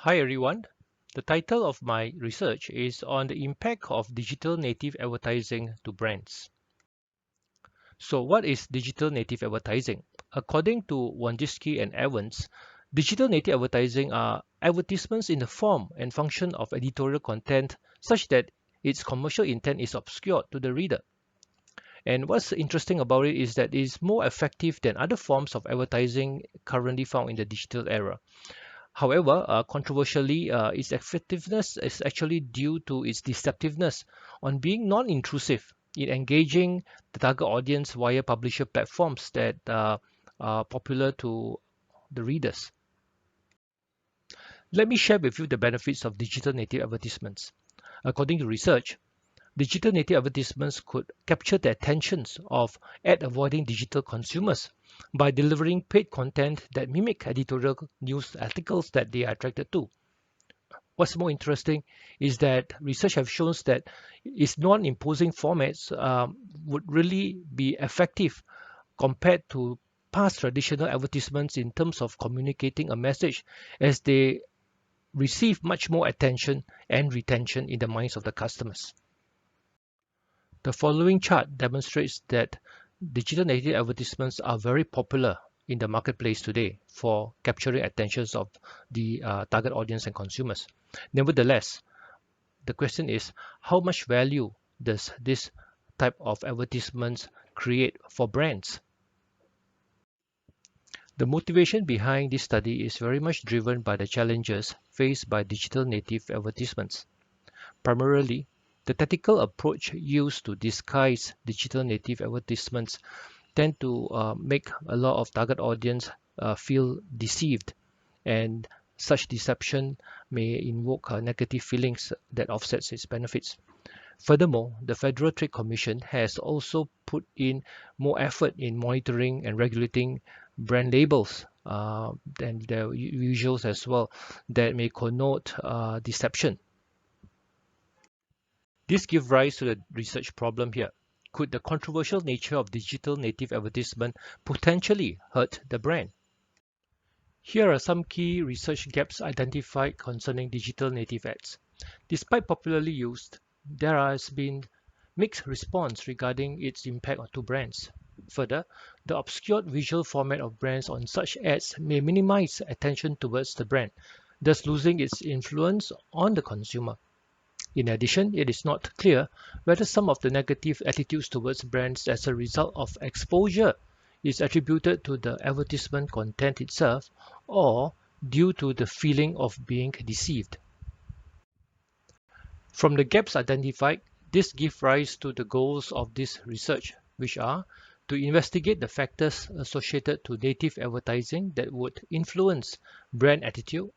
Hi everyone. The title of my research is on the impact of digital native advertising to brands. So what is digital native advertising? According to Wojcicki and Evans, digital native advertising are advertisements in the form and function of editorial content such that its commercial intent is obscured to the reader. And what's interesting about it is that it is more effective than other forms of advertising currently found in the digital era. However, controversially, its effectiveness is actually due to its deceptiveness on being non-intrusive in engaging the target audience via publisher platforms that are popular to the readers. Let me share with you the benefits of digital native advertisements. According to research, digital native advertisements could capture the attentions of ad-avoiding digital consumers by delivering paid content that mimic editorial news articles that they are attracted to. What's more interesting is that research have shown that its non-imposing formats would really be effective compared to past traditional advertisements in terms of communicating a message, as they receive much more attention and retention in the minds of the customers. The following chart demonstrates that digital native advertisements are very popular in the marketplace today for capturing attentions of the target audience and consumers. Nevertheless, the question is, how much value does this type of advertisements create for brands? The motivation behind this study is very much driven by the challenges faced by digital native advertisements. Primarily, the tactical approach used to disguise digital native advertisements tend to make a lot of target audience feel deceived, and such deception may invoke negative feelings that offsets its benefits. Furthermore, the Federal Trade Commission has also put in more effort in monitoring and regulating brand labels and the visuals as well that may connote deception. This gives rise to the research problem here. Could the controversial nature of digital native advertisement potentially hurt the brand? Here are some key research gaps identified concerning digital native ads. Despite popularly used, there has been mixed response regarding its impact to brands. Further, the obscured visual format of brands on such ads may minimize attention towards the brand, thus losing its influence on the consumer. In addition, it is not clear whether some of the negative attitudes towards brands as a result of exposure is attributed to the advertisement content itself or due to the feeling of being deceived. From the gaps identified, this gives rise to the goals of this research, which are to investigate the factors associated to native advertising that would influence brand attitude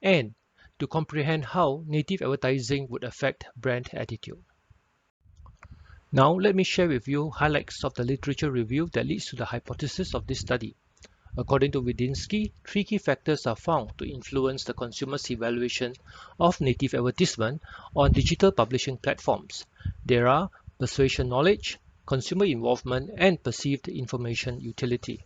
and to comprehend how native advertising would affect brand attitude. Now, let me share with you highlights of the literature review that leads to the hypothesis of this study. According to Wojcicki, three key factors are found to influence the consumer's evaluation of native advertisement on digital publishing platforms. There are persuasion knowledge, consumer involvement, and perceived information utility.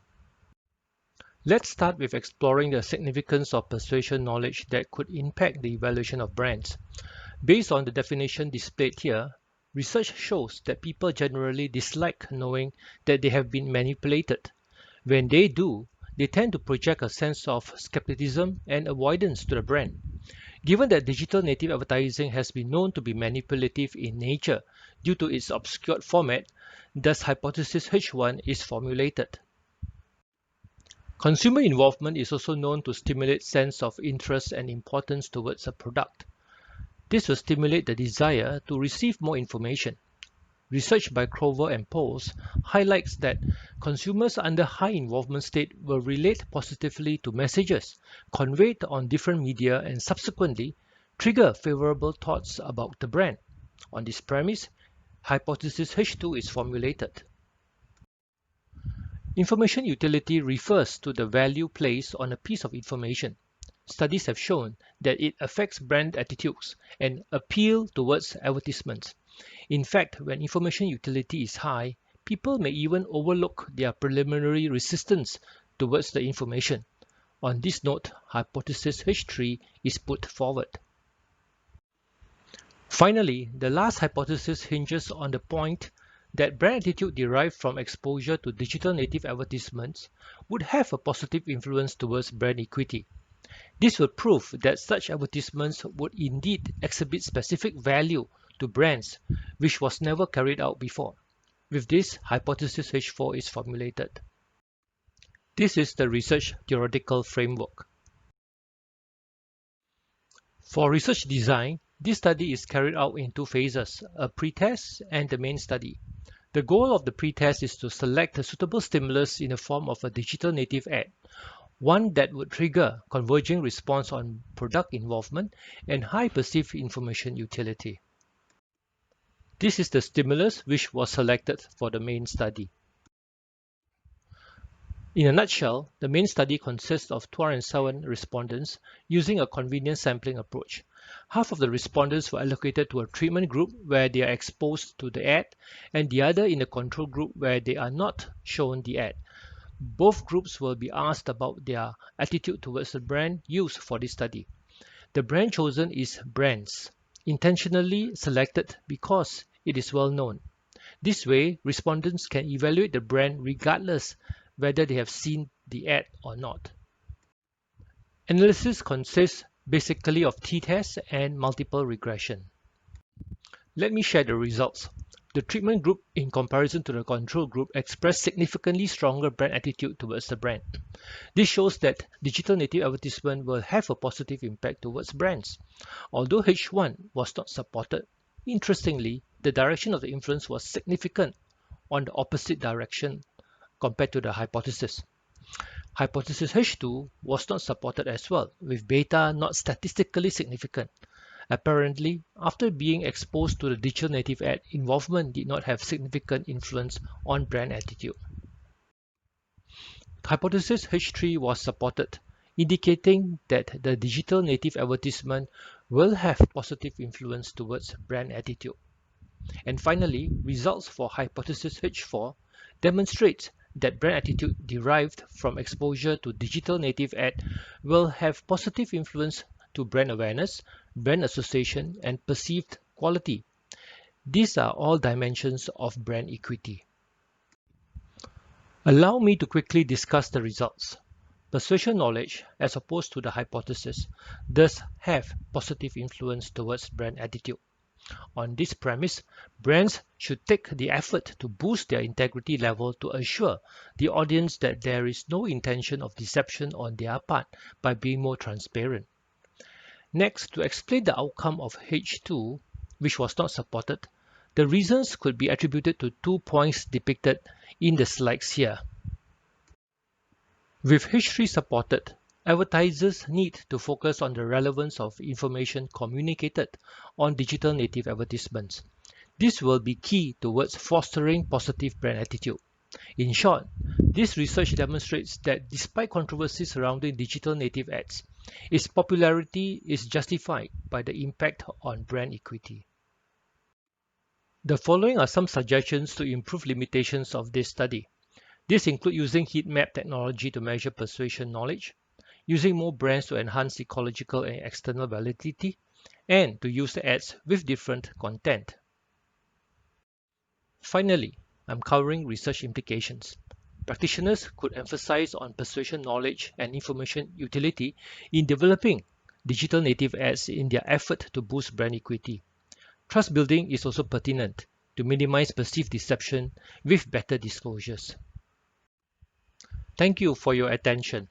Let's start with exploring the significance of persuasion knowledge that could impact the evaluation of brands. Based on the definition displayed here, research shows that people generally dislike knowing that they have been manipulated. When they do, they tend to project a sense of skepticism and avoidance to the brand. Given that digital native advertising has been known to be manipulative in nature due to its obscured format, thus hypothesis H1 is formulated. Consumer involvement is also known to stimulate sense of interest and importance towards a product. This will stimulate the desire to receive more information. Research by Crover and Poles highlights that consumers under high involvement state will relate positively to messages conveyed on different media and subsequently trigger favorable thoughts about the brand. On this premise, hypothesis H2 is formulated. Information utility refers to the value placed on a piece of information. Studies have shown that it affects brand attitudes and appeal towards advertisements. In fact, when information utility is high, people may even overlook their preliminary resistance towards the information. On this note, hypothesis H3 is put forward. Finally, the last hypothesis hinges on the point that brand attitude derived from exposure to digital native advertisements would have a positive influence towards brand equity. This will prove that such advertisements would indeed exhibit specific value to brands, which was never carried out before. With this, hypothesis H4 is formulated. This is the research theoretical framework. For research design, this study is carried out in two phases, a pretest and the main study. The goal of the pretest is to select a suitable stimulus in the form of a digital native ad, one that would trigger converging response on product involvement and high perceived information utility. This is the stimulus which was selected for the main study. In a nutshell, the main study consists of 207 respondents using a convenient sampling approach. Half of the respondents were allocated to a treatment group where they are exposed to the ad, and the other in the control group where they are not shown the ad. Both groups will be asked about their attitude towards the brand used for this study. The brand chosen is Brands, intentionally selected because it is well known. This way, respondents can evaluate the brand regardless whether they have seen the ad or not. Analysis consists basically of t-tests and multiple regression. Let me share the results. The treatment group in comparison to the control group expressed significantly stronger brand attitude towards the brand. This shows that digital native advertisement will have a positive impact towards brands. Although H1 was not supported, interestingly, the direction of the influence was significant on the opposite direction compared to the hypothesis. Hypothesis H2 was not supported as well, with beta not statistically significant. Apparently, after being exposed to the digital native ad, involvement did not have significant influence on brand attitude. Hypothesis H3 was supported, indicating that the digital native advertisement will have positive influence towards brand attitude. And finally, results for hypothesis H4 demonstrate that brand attitude derived from exposure to digital native ad will have positive influence to brand awareness, brand association, and perceived quality. These are all dimensions of brand equity. Allow me to quickly discuss the results. Persuasion knowledge, as opposed to the hypothesis, does have positive influence towards brand attitude. On this premise, brands should take the effort to boost their integrity level to assure the audience that there is no intention of deception on their part by being more transparent. Next, to explain the outcome of H2, which was not supported, the reasons could be attributed to 2 points depicted in the slides here. With H3 supported, advertisers need to focus on the relevance of information communicated on digital native advertisements. This will be key towards fostering positive brand attitude. In short, this research demonstrates that despite controversy surrounding digital native ads, its popularity is justified by the impact on brand equity. The following are some suggestions to improve limitations of this study. These include using heat map technology to measure persuasion knowledge, using more brands to enhance ecological and external validity, and to use ads with different content. Finally, I'm covering research implications. Practitioners could emphasize on persuasion knowledge and information utility in developing digital native ads in their effort to boost brand equity. Trust building is also pertinent to minimize perceived deception with better disclosures. Thank you for your attention.